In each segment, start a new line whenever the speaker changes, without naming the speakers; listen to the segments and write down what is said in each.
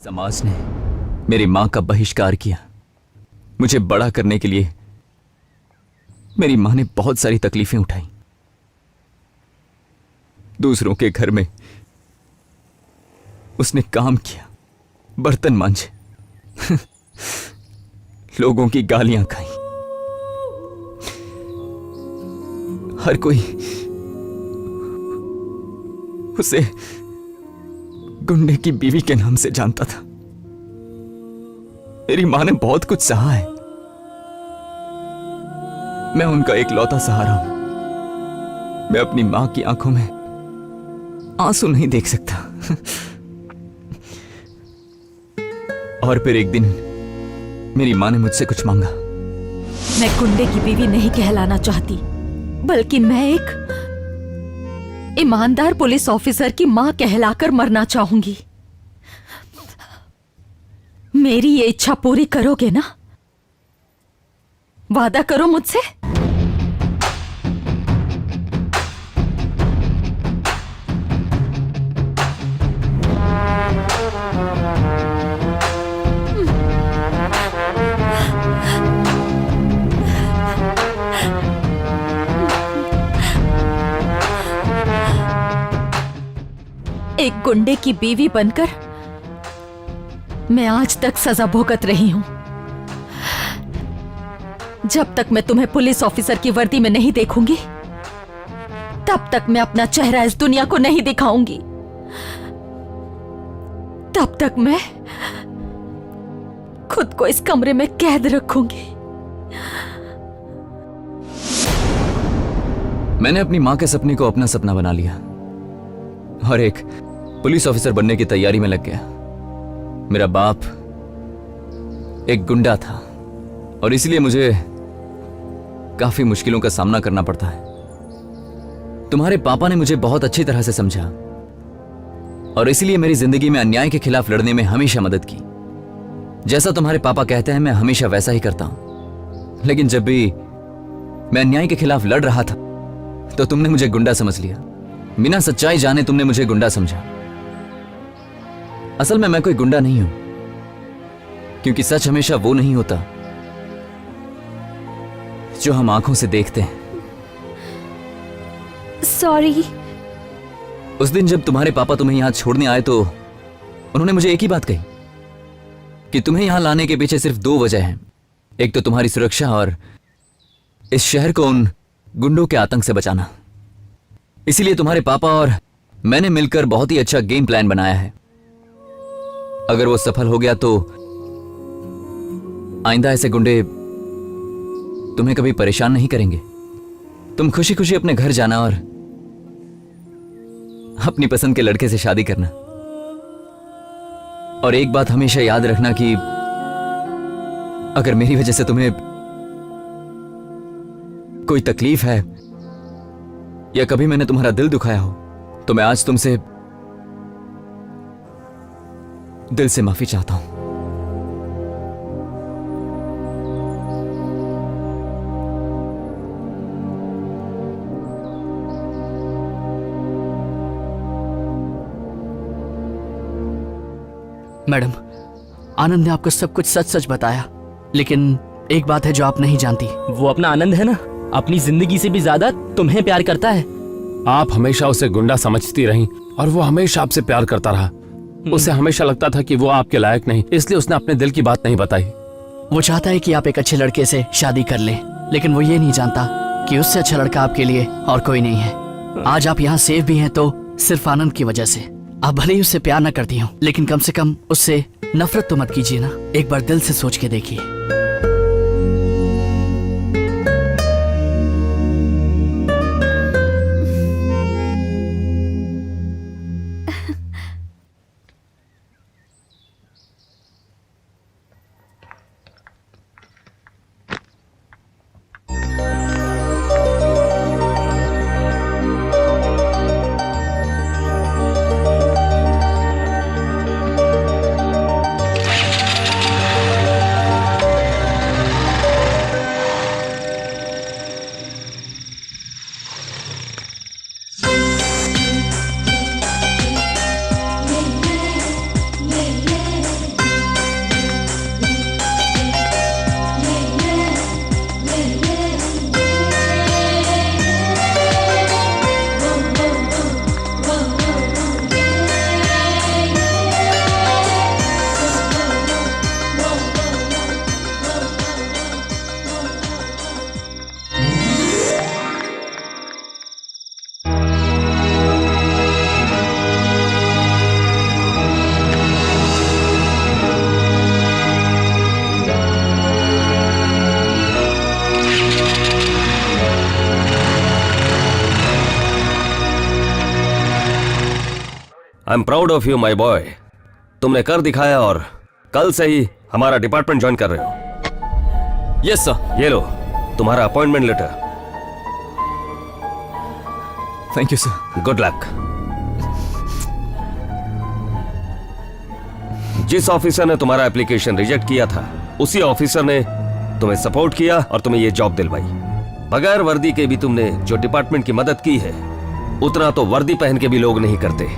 समाज ने मेरी मां का बहिष्कार किया। मुझे बड़ा करने के लिए मेरी मां ने बहुत सारी तकलीफें उठाई। दूसरों के घर में उसने काम किया, बर्तन मांजे, लोगों की गालियां खाई। हर कोई उसे गुंडे की बीवी के नाम से जानता था। मेरी मां ने बहुत कुछ सहा है। मैं उनका एकलौता सहारा हूं। मैं अपनी मां की आंखों में आंसू नहीं देख सकता। और फिर एक दिन मेरी मां ने मुझसे कुछ मांगा।
मैं गुंडे की बीवी नहीं कहलाना चाहती, बल्कि मैं एक ईमानदार पुलिस ऑफिसर की मां कहलाकर मरना चाहूंगी। मेरी ये इच्छा पूरी करोगे ना? वादा करो मुझसे। एक गुंडे की बीवी बनकर मैं आज तक सजा भुगत रही हूं। जब तक मैं तुम्हें पुलिस ऑफिसर की वर्दी में नहीं देखूंगी, तब तक मैं अपना चेहरा इस दुनिया को नहीं दिखाऊंगी। तब तक मैं खुद को इस कमरे में कैद रखूंगी।
मैंने अपनी मां के सपने को अपना सपना बना लिया और एक पुलिस ऑफिसर बनने की तैयारी में लग गया। मेरा बाप एक गुंडा था और इसलिए मुझे काफी मुश्किलों का सामना करना पड़ता है। तुम्हारे पापा ने मुझे बहुत अच्छी तरह से समझा और इसलिए मेरी जिंदगी में अन्याय के खिलाफ लड़ने में हमेशा मदद की। जैसा तुम्हारे पापा कहते हैं, मैं हमेशा वैसा ही करता हूं। लेकिन जब भी मैं अन्याय के खिलाफ लड़ रहा था तो तुमने मुझे गुंडा समझ लिया। बिना सच्चाई जाने तुमने मुझे गुंडा समझा। असल में मैं कोई गुंडा नहीं हूं, क्योंकि सच हमेशा वो नहीं होता जो हम आंखों से देखते हैं।
सॉरी।
उस दिन जब तुम्हारे पापा तुम्हें यहां छोड़ने आए तो उन्होंने मुझे एक ही बात कही कि तुम्हें यहां लाने के पीछे सिर्फ दो वजह हैं। एक तो तुम्हारी सुरक्षा और इस शहर को उन गुंडों के आतंक से बचाना। इसीलिए तुम्हारे पापा और मैंने मिलकर बहुत ही अच्छा गेम प्लान बनाया है। अगर वो सफल हो गया तो आइंदा ऐसे गुंडे तुम्हें कभी परेशान नहीं करेंगे। तुम खुशी खुशी अपने घर जाना और अपनी पसंद के लड़के से शादी करना। और एक बात हमेशा याद रखना कि अगर मेरी वजह से तुम्हें कोई तकलीफ है या कभी मैंने तुम्हारा दिल दुखाया हो तो मैं आज तुमसे दिल से माफी चाहता हूं।
मैडम, आनंद ने आपको सब कुछ सच सच बताया, लेकिन एक बात है जो आप नहीं जानती।
वो अपना आनंद है ना, अपनी जिंदगी से भी ज्यादा तुम्हें प्यार करता है।
आप हमेशा उसे गुंडा समझती रहीं और वो हमेशा आपसे प्यार करता रहा। उसे हमेशा लगता था कि वो आपके लायक नहीं, इसलिए उसने अपने दिल की बात नहीं बताई।
वो चाहता है कि आप एक अच्छे लड़के से शादी कर लें, लेकिन वो ये नहीं जानता कि उससे अच्छा लड़का आपके लिए और कोई नहीं है। आज आप यहाँ सेफ भी हैं तो सिर्फ आनंद की वजह से। आप भले ही उससे प्यार न करती हो, लेकिन कम से कम उससे नफरत तो मत कीजिए ना। एक बार दिल से सोच के देखिए।
I am proud of you my boy. तुमने कर दिखाया और कल से ही हमारा डिपार्टमेंट ज्वाइन कर रहे हो।
Yes sir.
ये लो तुम्हारा appointment letter.
Thank you sir.
Good luck. जिस ऑफिसर ने तुम्हारा एप्लीकेशन रिजेक्ट किया था उसी ऑफिसर ने तुम्हें सपोर्ट किया और तुम्हें यह जॉब दिलवाई। बगैर वर्दी के भी तुमने जो डिपार्टमेंट की मदद की है उतना तो वर्दी पहन के भी लोग नहीं करते।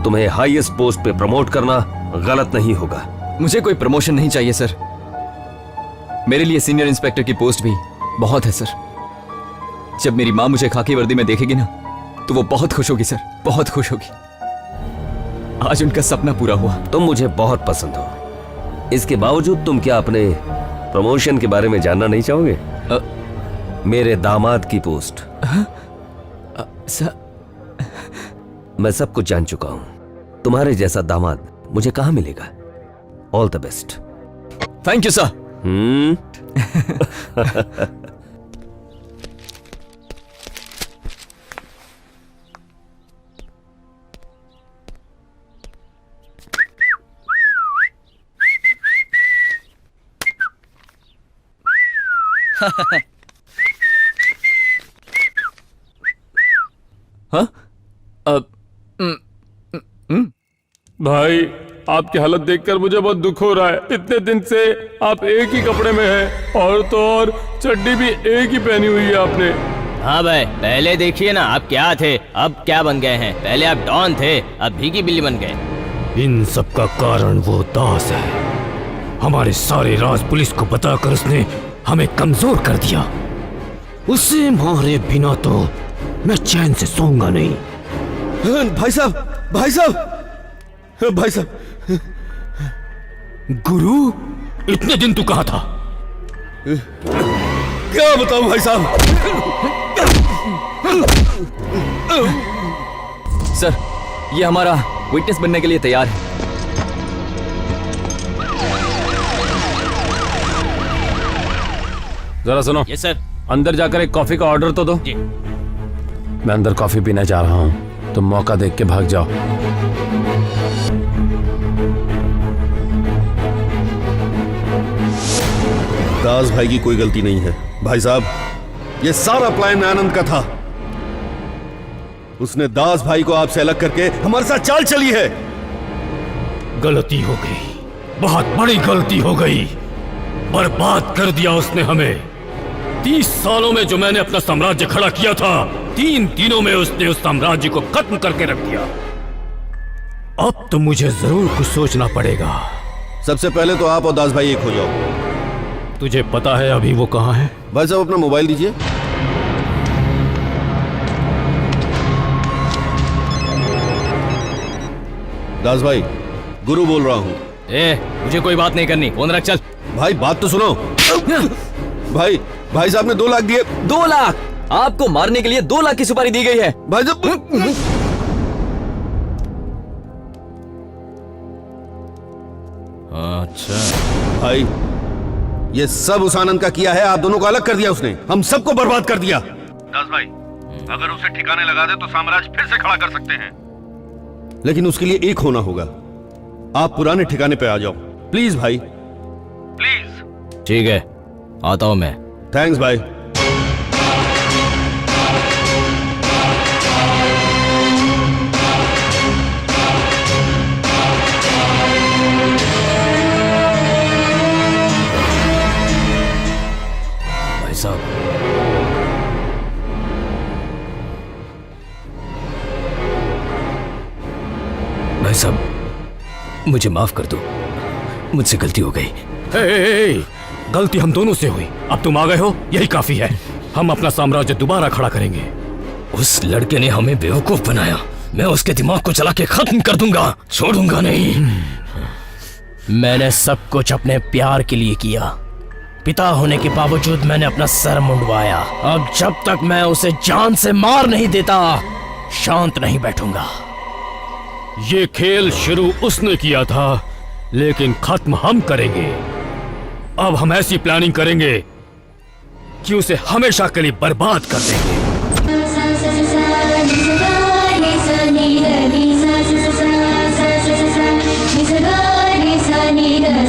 तुम्हें हाईएस्ट पोस्ट पे प्रमोट करना गलत नहीं होगा।
मुझे कोई प्रमोशन नहीं चाहिए सर। मेरे लिए सीनियर इंस्पेक्टर की पोस्ट भी बहुत है सर। जब मेरी माँ मुझे खाकी वर्दी में देखेगी ना तो वो बहुत खुश होगी सर, बहुत खुश होगी। आज उनका सपना पूरा हुआ।
तुम मुझे बहुत पसंद हो। इसके बावजूद तुम क्या अपने प्रमोशन के बारे में जानना नहीं चाहोगे? मेरे दामाद की पोस्ट।
सर
मैं सब कुछ जान चुका हूं। तुम्हारे जैसा दामाद मुझे कहां मिलेगा? All the best.
Thank you sir. हाँ?
भाई आपकी हालत देखकर मुझे बहुत दुख हो रहा है। इतने दिन से आप एक ही कपड़े में हैं और तो और चड्डी भी एक ही पहनी हुई है आपने।
हाँ भाई, पहले देखिए ना आप क्या थे अब क्या बन गए हैं। पहले आप डॉन थे, अब भीगी बिल्ली बन गए।
इन सब का कारण वो दास है। हमारे सारे राज पुलिस को बताकर उसने हमें कमजोर कर दिया। उसे मारे बिना तो मैं चैन से सोऊंगा नहीं।
भाई साहब, भाई साहब, भाई साहब।
गुरु, इतने दिन तू कहाँ था?
क्या बताऊं भाई साहब।
सर ये हमारा विटनेस बनने के लिए तैयार है।
जरा सुनो।
Yes sir.
अंदर जाकर एक कॉफी का ऑर्डर तो दो।
जी।
मैं अंदर कॉफी पीने जा रहा हूँ, तुम मौका देख के भाग जाओ।
दास भाई की कोई गलती नहीं है भाई साहब। ये सारा प्लान आनंद का था। उसने दास भाई को आपसे अलग करके हमारे साथ चाल चली है।
गलती हो गई, बहुत बड़ी गलती हो गई। बर्बाद कर दिया उसने हमें। 30 सालों में जो मैंने अपना साम्राज्य खड़ा किया था, 3 दिनों में उसने उस साम्राज्य को खत्म करके रख दिया। अब तो मुझे जरूर कुछ सोचना पड़ेगा।
सबसे पहले तो आप और दास भाई एक हो जाओ।
तुझे पता है अभी वो कहाँ है?
भाई साहब अपना मोबाइल दीजिए। दास भाई, गुरु बोल रहा हूँ।
मुझे कोई बात नहीं करनी, फोन रख चल।
भाई बात तो सुनो। भाई, भाई साहब ने 2 लाख दिए।
2 लाख? आपको मारने के लिए 2 लाख की सुपारी दी गई है।
भाई साहब।
अच्छा
भाई, ये सब उस आनंद का किया है। आप दोनों को अलग कर दिया उसने, हम सबको बर्बाद कर दिया। दास भाई, अगर उसे ठिकाने लगा दे तो साम्राज्य फिर से खड़ा कर सकते हैं। लेकिन उसके लिए एक होना होगा। आप पुराने ठिकाने पे आ जाओ प्लीज भाई, प्लीज।
ठीक है, आता हूं मैं।
थैंक्स भाई।
भाई साहब, भाई साहब मुझे माफ कर दो, मुझसे गलती हो गई।
गलती हम दोनों से हुई। अब तुम आ गए हो, यही काफी है। हम अपना साम्राज्य दोबारा खड़ा करेंगे।
उस लड़के ने हमें बेवकूफ बनाया। मैं उसके दिमाग को चला के खत्म कर दूंगा, छोड़ूंगा नहीं। मैंने सब कुछ अपने प्यार के लिए किया। पिता होने के बावजूद मैंने अपना सर मुंडवाया। अब जब तक मैं उसे जान से मार नहीं देता, शांत नहीं बैठूंगा।
ये खेल शुरू उसने किया था, लेकिन खत्म हम करेंगे। अब हम ऐसी प्लानिंग करेंगे कि उसे हमेशा के लिए बर्बाद कर देंगे।
वीर